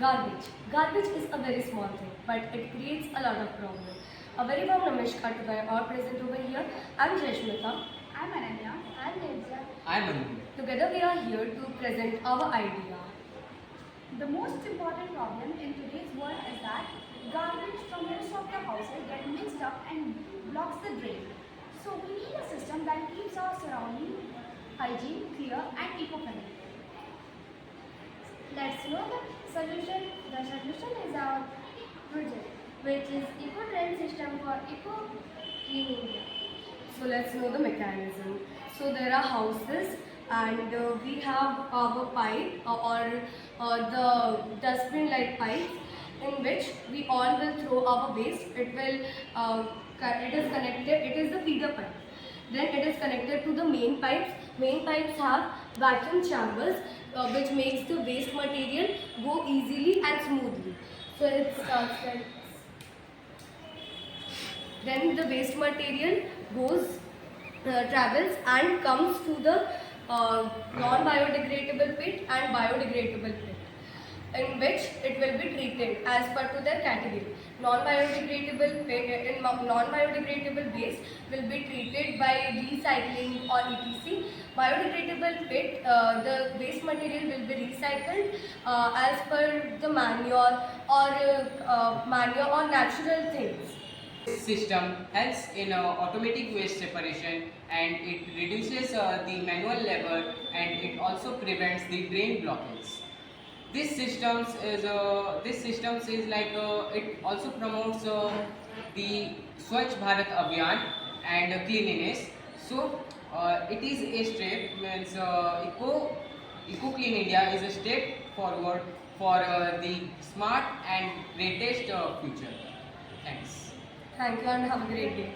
Garbage. Garbage is a very small thing, but it creates a lot of problem. A very warm namaskar to all present over here. I'm Jashmita. I'm Ananya. I'm Nirja. I'm Anu. Together we are here to present our idea. The most important problem in today's world is that garbage from most of the houses get mixed up and blocks the drain. So we need a system that keeps our surrounding hygiene, clear and eco-friendly. Let's know the solution. The solution is our project, which is Eco-Drain System for Eco-Clean India. So let's know the mechanism. So there are houses and we have our pipe or the dustbin like pipes in which we all will throw our waste. It is connected, it is the feeder pipe. Then it is connected to the main pipes. Main pipes have vacuum chambers which makes the waste material go easily and smoothly. So it starts like then the waste material goes travels and comes to the non-biodegradable pit and biodegradable pit, in which it will be treated as per to their category. Non-biodegradable pit in non-biodegradable waste will be treated by recycling or etc. Biodegradable pit, the waste material will be recycled as per the manure or natural things. This system helps in automatic waste separation, and it reduces the manual labor, and it also prevents the drain blockage. This systems is like it also promotes the Swachh Bharat Abhiyan and cleanliness. So it is a step, means Eco Clean India is a step forward for the smart and greatest future. Thanks. Thank you and have a great day.